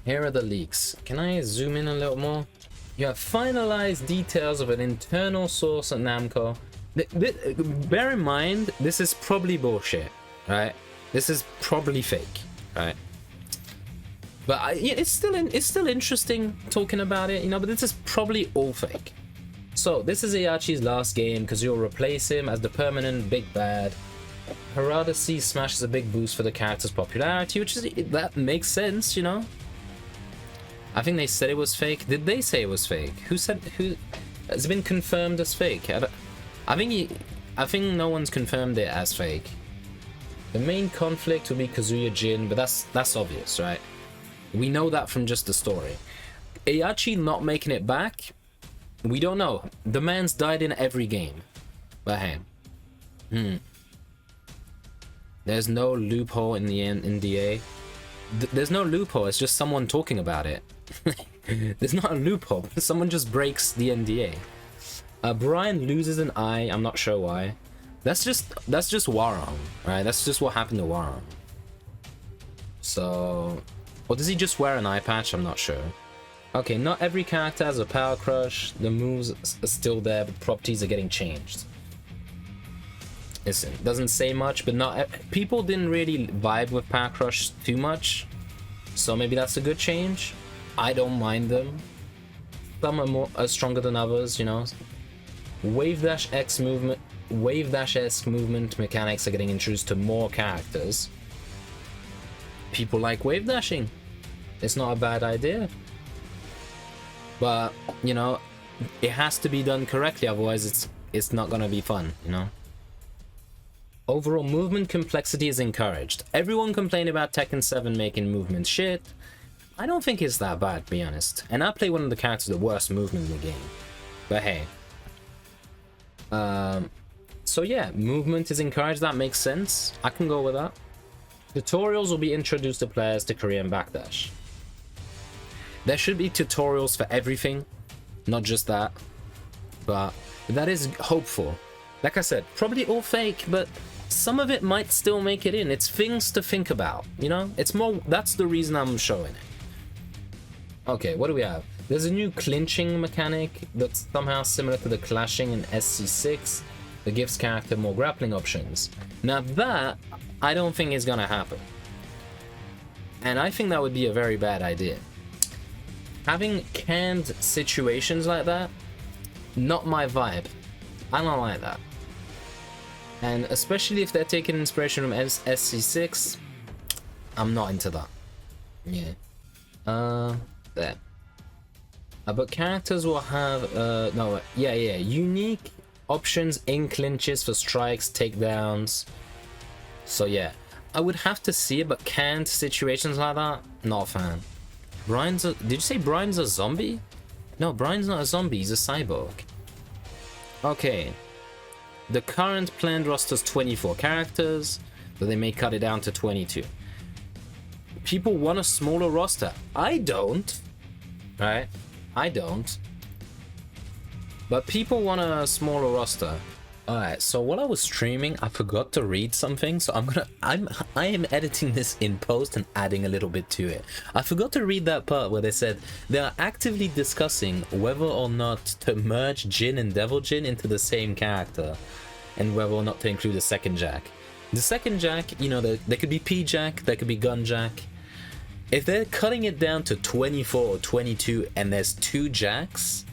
Here are the leaks. Can I zoom in a little more? You have finalized details of an internal source at Namco. Bear in mind, this is probably bullshit, right? This is probably fake, right? But yeah, it's still interesting talking about it, you know. But this is probably all fake. So this is Heihachi's last game because you'll replace him as the permanent big bad. Harada sees Smash as a big boost for the character's popularity, which is that makes sense, you know. I think they said it was fake. Did they say it was fake? Who said? Who? It's been confirmed as fake. I think no one's confirmed it as fake. The main conflict will be Kazuya Jin, but that's obvious, right? We know that from just the story. Heihachi not making it back, we don't know. The man's died in every game. But hey, there's no loophole in the NDA. There's no loophole. It's just someone talking about it. There's not a loophole. Someone just breaks the NDA. Brian loses an eye. I'm not sure why. That's just Warong, right? That's just what happened to Warong. So, or does he just wear an eye patch? I'm not sure. Okay, not every character has a power crush. The moves are still there, but properties are getting changed. Listen, doesn't say much, but not people didn't really vibe with power crush too much. So maybe that's a good change. I don't mind them. Some are stronger than others, you know. Wave dash esque movement mechanics are getting introduced to more characters. People like wave dashing. It's not a bad idea. But, you know, it has to be done correctly, otherwise it's not gonna be fun, you know. Overall movement complexity is encouraged. Everyone complained about Tekken 7 making movement shit. I don't think it's that bad, to be honest. And I play one of the characters with the worst movement in the game. But hey. So yeah, movement is encouraged. That makes sense. I can go with that. Tutorials will be introduced to players to Korean backdash. There should be tutorials for everything, not just that. But that is hopeful. Like I said, probably all fake, but some of it might still make it in. It's things to think about, you know? It's more, that's the reason I'm showing it. Okay, what do we have? There's a new clinching mechanic that's somehow similar to the clashing in SC6 that gives character more grappling options. Now that, I don't think is gonna happen. And I think that would be a very bad idea. Having canned situations like that, not my vibe. I don't like that. And especially if they're taking inspiration from SC6, I'm not into that. Yeah. There. But characters will have unique options in clinches for strikes, takedowns. So yeah, I would have to see it, but canned situations like that, not a fan. Did you say Brian's a zombie? No, Brian's not a zombie, he's a cyborg. Okay. The current planned roster's 24 characters, but they may cut it down to 22. People want a smaller roster. I don't. Right? I don't. But people want a smaller roster. Alright, so while I was streaming, I forgot to read something, so I am editing this in post and adding a little bit to it. I forgot to read that part where they said they are actively discussing whether or not to merge Jin and Devil Jin into the same character, and whether or not to include a second Jack. The second Jack, you know, there could be P Jack, there could be Gun Jack. If they're cutting it down to 24 or 22 and there's 2 Jacks,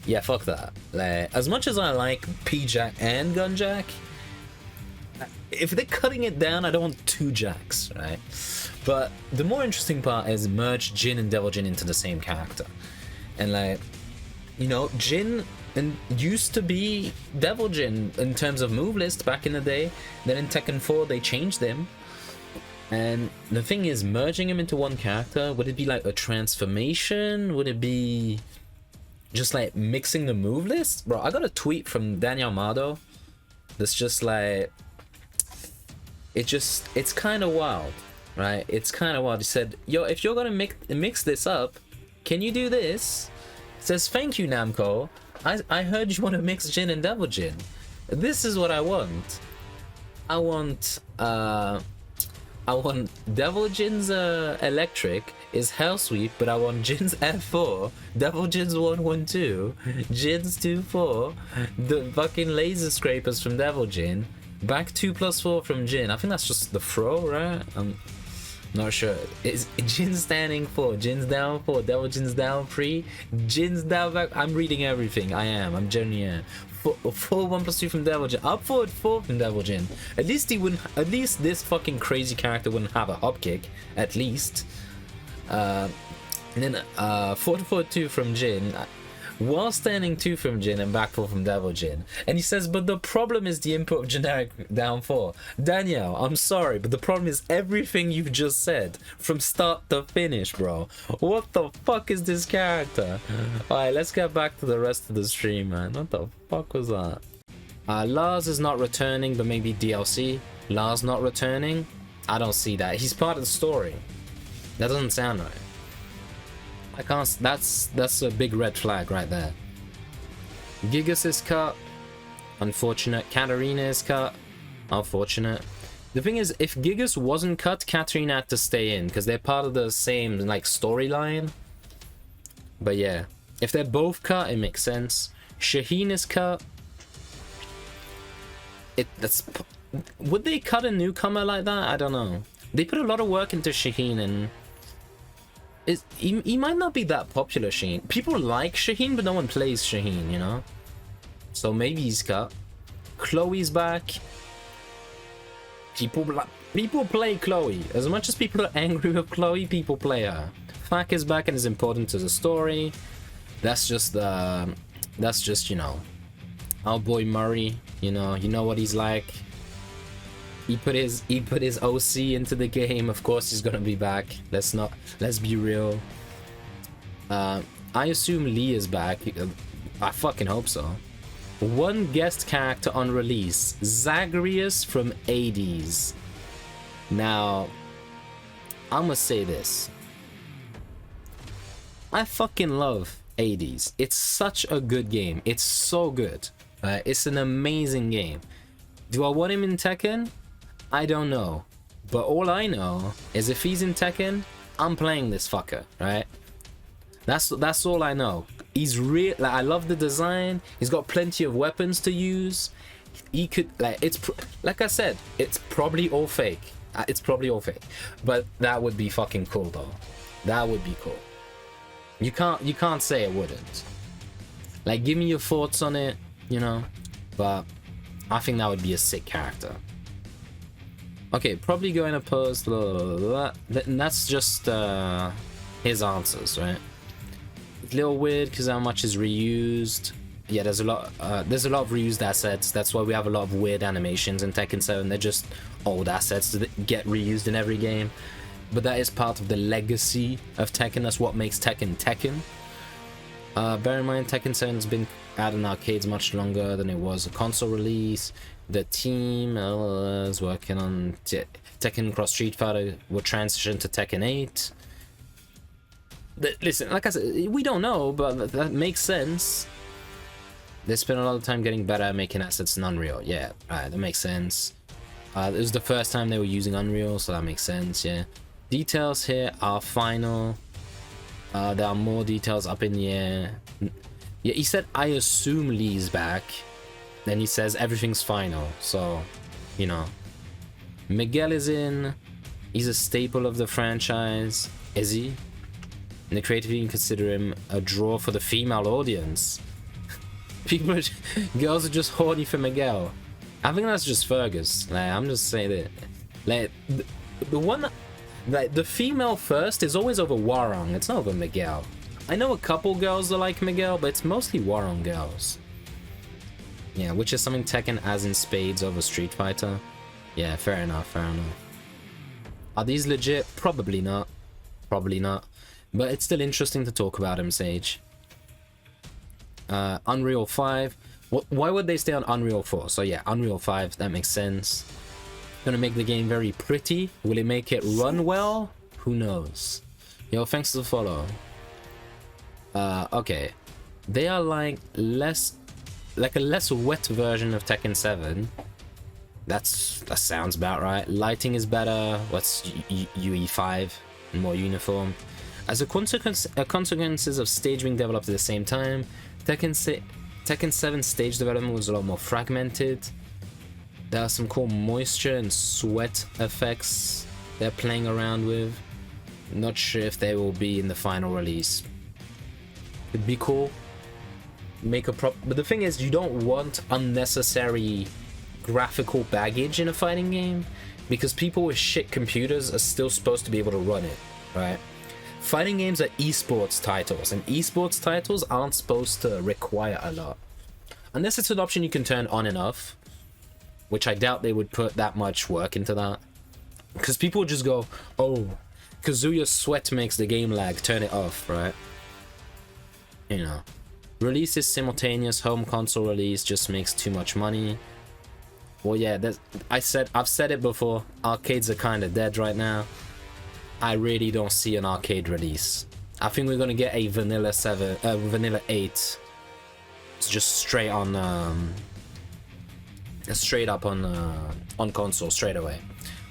yeah, fuck that. Like, as much as I like P Jack and Gun Jack, if they're cutting it down, I don't want 2 Jacks, right? But the more interesting part is merge Jin and Devil Jin into the same character. And like, you know, Jin used to be Devil Jin in terms of move list back in the day. Then in Tekken 4 they changed him. And the thing is, merging him into one character, would it be like a transformation? Would it be just like mixing the move list? Bro, I got a tweet from Daniel Mado that's just like, it's kind of wild, right? It's kind of wild. He said, yo, if you're gonna mix this up, can you do this? It says, thank you, Namco. I heard you want to mix Jin and Devil Jin. This is what I want. I want I want Devil Jin's electric is Hell Sweep, but I want Jin's F4, Devil Jin's 112, Jin's 2-4, the fucking laser scrapers from Devil Jin, back 2+4 from Jin. I think that's just the throw, right? I'm not sure. Is Jin standing 4, Jin's down 4, Devil Jin's down 3, Jin's down back. I'm reading everything. I'm genuinely am. 4 1+2 from Devil Jin. Up forward 4 from Devil Jin. At least he wouldn't. At least this fucking crazy character wouldn't have a hop kick. At least. And then 4-4-2 from Jin. While standing 2 from Jin and back 4 from Devil Jin. And he says, but the problem is the input of generic down 4. Danielle, I'm sorry, but the problem is everything you've just said from start to finish, bro. What the fuck is this character? Alright, let's get back to the rest of the stream, man. What the fuck was that? Lars is not returning, but maybe DLC. Lars not returning? I don't see that. He's part of the story. That doesn't sound right. I can't. That's a big red flag right there. Gigas is cut. Unfortunate. Katarina is cut. Unfortunate. The thing is, if Gigas wasn't cut, Katarina had to stay in because they're part of the same like storyline. But yeah, if they're both cut, it makes sense. Shaheen is cut. Would they cut a newcomer like that? I don't know. They put a lot of work into Shaheen and. He might not be that popular, Shaheen. People like Shaheen, but no one plays Shaheen, you know? So maybe he's cut. Chloe's back. People play Chloe. As much as people are angry with Chloe, people play her. Fak is back and is important to the story. That's just, you know, our boy Murray, you know what he's like. He put his OC into the game. Of course he's gonna be back. Let's be real. I assume Lee is back. I fucking hope so. One guest character on release, Zagreus from Hades. Now, I'm gonna say this. I fucking love Hades. It's such a good game. It's so good. It's an amazing game. Do I want him in Tekken? I don't know, but all I know is if he's in Tekken, I'm playing this fucker, right? That's all I know. He's real. Like, I love the design. He's got plenty of weapons to use. He could like like I said, it's probably all fake. It's probably all fake, but that would be fucking cool though. That would be cool. You can't say it wouldn't. Like, give me your thoughts on it, you know. But I think that would be a sick character. Okay, probably going to post, and that's just his answers, right? It's a little weird because how much is reused. Yeah, there's a lot of reused assets. That's why we have a lot of weird animations in Tekken 7. They're just old assets that get reused in every game. But that is part of the legacy of Tekken. That's what makes Tekken Tekken. Bear in mind, Tekken 7 has been out in arcades much longer than it was a console release. The team is working on Tekken Cross Street Fighter will transition to Tekken 8. Listen, like I said, we don't know, but that makes sense. They spent a lot of time getting better at making assets in Unreal. Yeah, right, that makes sense. It was the first time they were using Unreal, so that makes sense, yeah. Details here are final. There are more details up in the air. Yeah, he said, I assume Lee's back. Then he says everything's final, so, you know. Miguel is in. He's a staple of the franchise. Is he? And the creative team consider him a draw for the female audience. Girls are just horny for Miguel. I think that's just Fergus. Like, I'm just saying that. Like, the one that, like, the female first is always over Warong. It's not over Miguel. I know a couple girls that like Miguel, but it's mostly Warong girls. Yeah, which is something Tekken has in spades over Street Fighter. Yeah, fair enough, fair enough. Are these legit? Probably not. Probably not. But it's still interesting to talk about him, Sage. Unreal 5. Why would they stay on Unreal 4? So yeah, Unreal 5, that makes sense. Gonna make the game very pretty. Will it make it run well? Who knows? Yo, thanks for the follow. Okay. They are like a less wet version of Tekken 7. That sounds about right. Lighting is better. What's UE5? More uniform. As a consequences of stage being developed at the same time, Tekken 7 stage development was a lot more fragmented. There are some cool moisture and sweat effects they're playing around with. Not sure if they will be in the final release. It'd be cool. But the thing is, you don't want unnecessary graphical baggage in a fighting game, because people with shit computers are still supposed to be able to run it, right? Fighting games are esports titles, and esports titles aren't supposed to require a lot. Unless it's an option you can turn on and off, which I doubt they would put that much work into that. Because people would just go, oh, Kazuya's sweat makes the game lag, turn it off, right? You know. Release is simultaneous, home console release just makes too much money. Well, yeah, I've said it before, arcades are kind of dead right now. I really don't see an arcade release. I think we're gonna get a vanilla 8. It's just straight on, straight up on console straight away,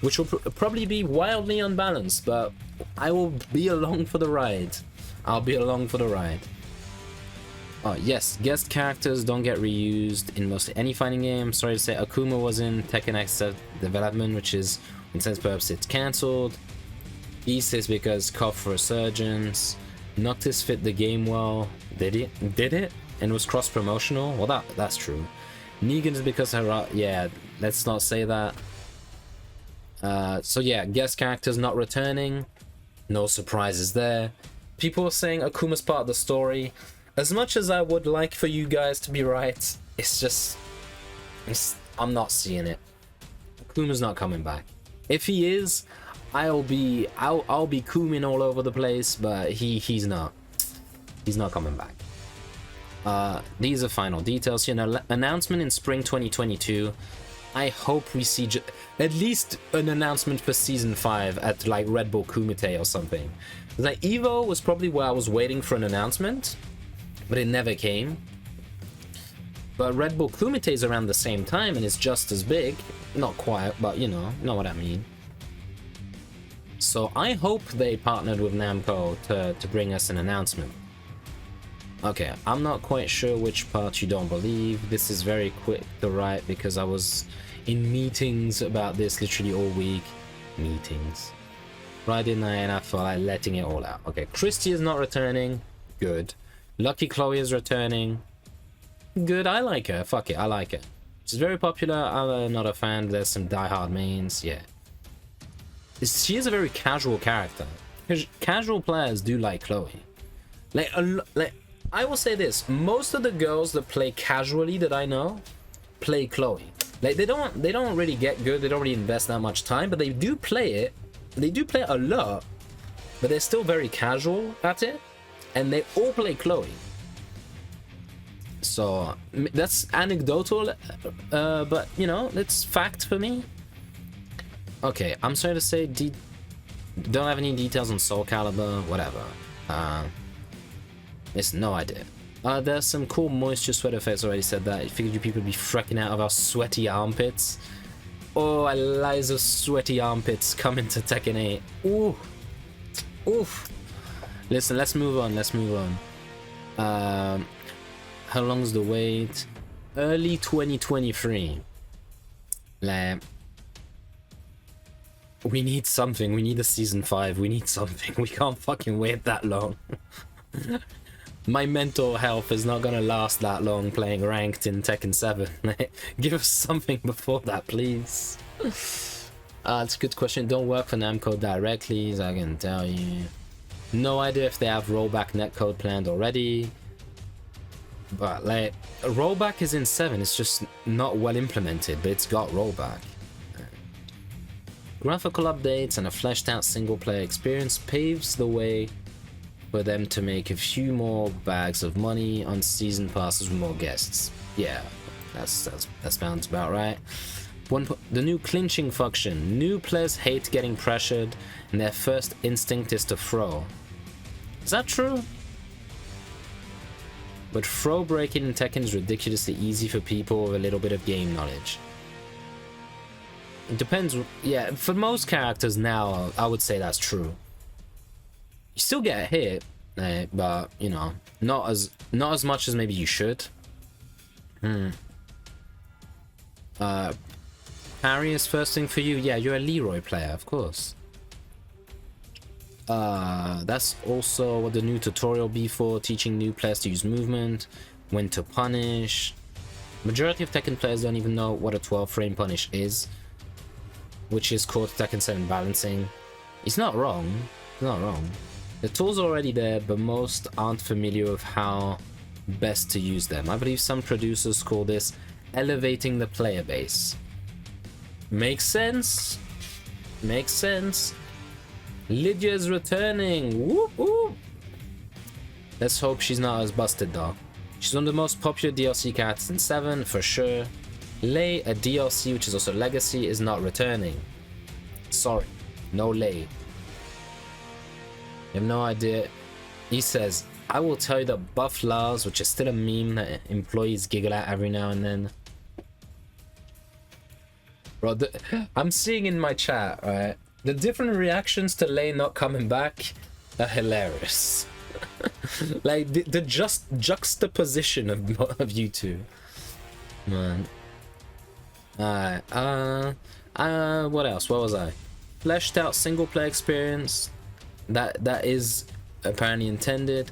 which will probably be wildly unbalanced. But I will be along for the ride. I'll be along for the ride. Oh yes, guest characters don't get reused in mostly any fighting game. Sorry to say, Akouma was in Tekken X development, which is, in intents purpose, it's cancelled. Beast is because cough resurgence. Noctis fit the game well. Did it? And was cross-promotional? Well, that's true. Negan is because her... yeah, let's not say that. So yeah, guest characters not returning. No surprises there. People are saying Akuma's part of the story. As much as I would like for you guys to be right, it's just... I'm not seeing it. Akuma's not coming back. If he is, I'll be cooming all over the place, but he's not. He's not coming back. These are final details. You know, announcement in spring 2022. I hope we see at least an announcement for season 5 at like Red Bull Kumite or something. Like Evo was probably where I was waiting for an announcement, but it never came. But Red Bull Kumite is around the same time and it's just as big. Not quite, but you know what I mean. So I hope they partnered with Namco to bring us an announcement. Okay, I'm not quite sure which part you don't believe. This is very quick to write because I was in meetings about this literally all week. Meetings. Friday night and I felt like letting it all out. Okay, Christy is not returning. Good. Lucky Chloe is returning. Good, I like her. Fuck it, I like her. She's very popular. I'm not a fan. There's some diehard mains. Yeah. She is a very casual character. Casual players do like Chloe. Like I will say this: most of the girls that play casually that I know play Chloe. Like they don't really get good. They don't really invest that much time, but they do play it. They do play a lot, but they're still very casual at it, and they all play Chloe. So that's anecdotal, but you know, it's fact for me. Okay, I'm sorry to say, don't have any details on Soul Calibur, whatever. It's no idea. There's some cool moisture sweat effects, already said that. I figured you people would be freaking out of our sweaty armpits. Oh, Eliza's sweaty armpits coming to Tekken 8. Ooh. Oof. Listen, let's move on. How long's the wait? Early 2023. Like, we need something. We need a season 5. We need something. We can't fucking wait that long. My mental health is not gonna last that long playing ranked in Tekken 7. Give us something before that, please. It's a good question. Don't work for Namco directly, as I can tell you. No idea if they have rollback netcode planned already. But like, rollback is in 7. It's just not well implemented, but it's got rollback. Graphical updates and a fleshed out single player experience paves the way for them to make a few more bags of money on season passes with more guests. Yeah, that sounds about right. The new clinching function. New players hate getting pressured and their first instinct is to throw. Is that true? But throw breaking in Tekken is ridiculously easy for people with a little bit of game knowledge. It depends. Yeah, for most characters now, I would say that's true. You still get hit, but you know, not as much as maybe you should. Parry is first thing for you. Yeah, you're a Leroy player, of course. That's also what the new tutorial be for, teaching new players to use movement, when to punish. Majority of Tekken players don't even know what a 12 frame punish is, which is called Tekken 7 balancing. It's not wrong. It's not wrong. The tools are already there, but most aren't familiar with how best to use them. I believe some producers call this elevating the player base. Makes sense. Makes sense. Lydia's returning. Whoop whoop. Let's hope she's not as busted though. She's one of the most popular DLC characters in 7 for sure. Lei, a DLC which is also Legacy, is not returning. Sorry, no Lei. You have no idea. He says, I will tell you that Buff Lars, which is still a meme that employees giggle at every now and then. Bro, I'm seeing in my chat, right? The different reactions to Lei not coming back are hilarious. Like the just juxtaposition of you two, man. What else? What was I? Fleshed out single player experience. That is apparently intended.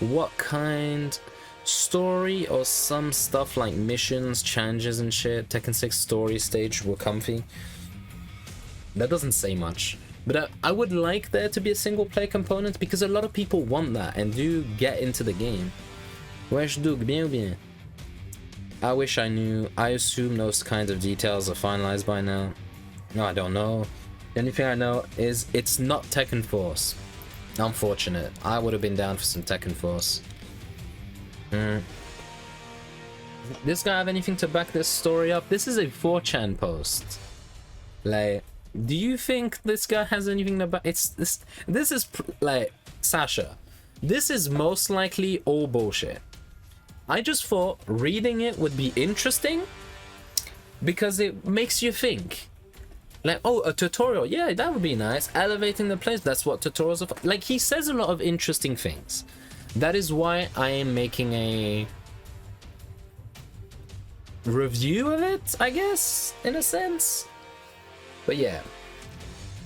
What kind? Story or some stuff like missions, challenges and shit. Tekken 6 story stage were comfy. That doesn't say much. But I would like there to be a single player component because a lot of people want that and do get into the game. Wesh Doug, bien ou bien? I wish I knew. I assume those kinds of details are finalized by now. No, I don't know. The only thing I know is it's not Tekken Force. Unfortunate. I would have been down for some Tekken Force. This guy have anything to back this story up? This is a 4chan post. Like, do you think this guy has anything to back? This is like, Sasha, this is most likely all bullshit. I just thought reading it would be interesting because it makes you think. Like, oh, a tutorial, yeah, that would be nice. Elevating the place, that's what tutorials are for. Like, he says a lot of interesting things. That is why I am making a review of it, I guess, in a sense. But yeah,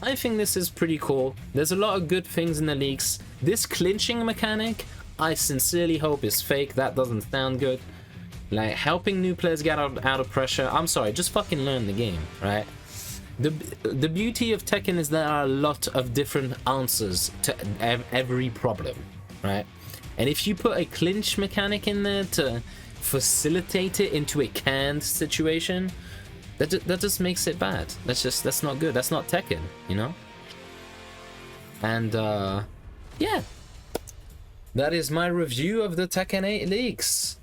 I think this is pretty cool. There's a lot of good things in the leaks. This clinching mechanic, I sincerely hope is fake. That doesn't sound good. Like, helping new players get out of pressure. I'm sorry, just fucking learn the game, right? The beauty of Tekken is there are a lot of different answers to every problem, right? And if you put a clinch mechanic in there to facilitate it into a canned situation, that just makes it bad. That's not good. That's not Tekken, you know? And yeah, that is my review of the Tekken 8 leaks.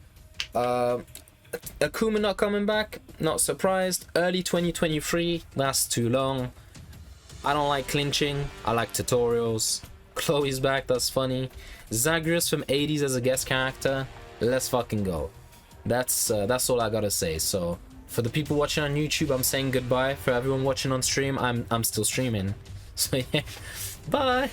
Akouma not coming back, not surprised. Early 2023, that's too long. I don't like clinching, I like tutorials. Chloe's back, that's funny. Zagreus from 80s as a guest character, let's fucking go. That's all I gotta say. So for the people watching on YouTube, I'm saying goodbye. For everyone watching on stream, I'm still streaming. So yeah, bye.